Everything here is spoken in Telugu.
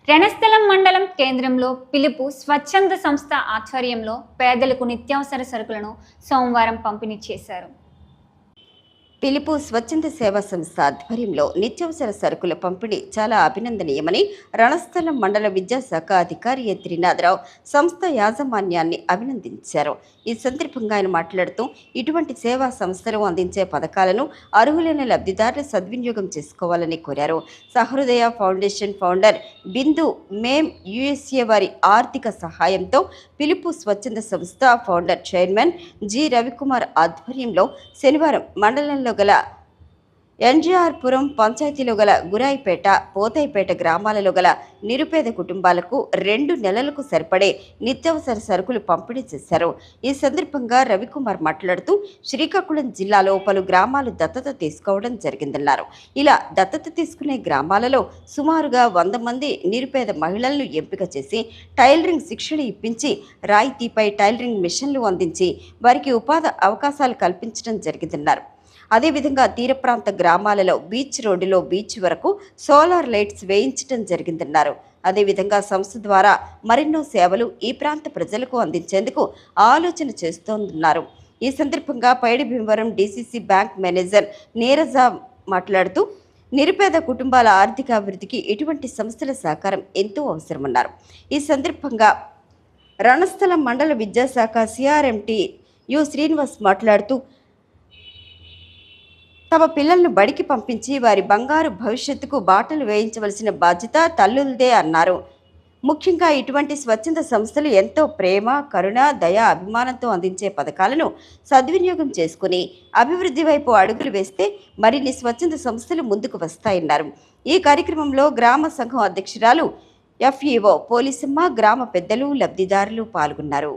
రణస్థలం మండలం కేంద్రంలో పిలుపు స్వచ్ఛంద సంస్థ ఆధ్వర్యంలో పేదలకు నిత్యావసర సరుకులను సోమవారం పంపిణీ చేశారు. పిలుపు స్వచ్ఛంద సేవా సంస్థ ఆధ్వర్యంలో నిత్యావసర సరుకుల పంపిణీ చాలా అభినందనీయమని రణస్థలం మండల విద్యాశాఖ అధికారి ఎ త్రినాథరావు సంస్థ యాజమాన్యాన్ని అభినందించారు. ఈ సందర్భంగా ఆయన మాట్లాడుతూ ఇటువంటి సేవా సంస్థలు అందించే పథకాలను అర్హులైన లబ్ధిదారులు సద్వినియోగం చేసుకోవాలని కోరారు. సహృదయ ఫౌండేషన్ ఫౌండర్ బిందు మేం యుఎస్ఏ వారి ఆర్థిక సహాయంతో పిలుపు స్వచ్ఛంద సంస్థ ఫౌండర్ చైర్మన్ జి రవికుమార్ ఆధ్వర్యంలో శనివారం మండలంలో గల ఎన్జీఆర్పురం పంచాయతీలో గల గురాయిపేట, పోతాయిపేట గ్రామాలలో గల నిరుపేద కుటుంబాలకు 2 నెలలకు సరిపడే నిత్యావసర సరుకులు పంపిణీ చేశారు. ఈ సందర్భంగా రవికుమార్ మాట్లాడుతూ శ్రీకాకుళం జిల్లాలో పలు గ్రామాలు దత్తత తీసుకోవడం జరిగిందన్నారు. ఇలా దత్తత తీసుకునే గ్రామాలలో సుమారుగా 100 మంది నిరుపేద మహిళలను ఎంపిక చేసి టైలరింగ్ శిక్షణ ఇప్పించి రాయితీపై టైలరింగ్ మిషన్లు అందించి వారికి ఉపాధి అవకాశాలు కల్పించడం జరిగిందన్నారు. అదేవిధంగా తీర ప్రాంత గ్రామాలలో బీచ్ రోడ్డులో బీచ్ వరకు సోలార్ లైట్స్ వేయించడం జరిగిందన్నారు. అదేవిధంగా సంస్థ ద్వారా మరెన్నో సేవలు ఈ ప్రాంత ప్రజలకు అందించేందుకు ఆలోచన చేస్తోందన్నారు. ఈ సందర్భంగా Paidi Bhimavaram DCC bank manager Neeraja మాట్లాడుతూ నిరుపేద కుటుంబాల ఆర్థిక అభివృద్ధికి ఇటువంటి సంస్థల సహకారం ఎంతో అవసరమన్నారు. ఈ సందర్భంగా రణస్థలం మండల విద్యాశాఖ సిఆర్ఎంటీ యు శ్రీనివాస్ మాట్లాడుతూ తమ పిల్లలను బడికి పంపించి వారి బంగారు భవిష్యత్తుకు బాటలు వేయించవలసిన బాధ్యత తల్లులదే అన్నారు. ముఖ్యంగా ఇటువంటి స్వచ్ఛంద సంస్థలు ఎంతో ప్రేమ, కరుణ, దయ, అభిమానంతో అందించే పథకాలను సద్వినియోగం చేసుకుని అభివృద్ధి వైపు అడుగులు వేస్తే మరిన్ని స్వచ్ఛంద సంస్థలు ముందుకు వస్తాయన్నారు. ఈ కార్యక్రమంలో గ్రామ సంఘం అధ్యక్షురాలు ఎఫ్ఈఓ పోలీసమ్మ, గ్రామ పెద్దలు, లబ్ధిదారులు పాల్గొన్నారు.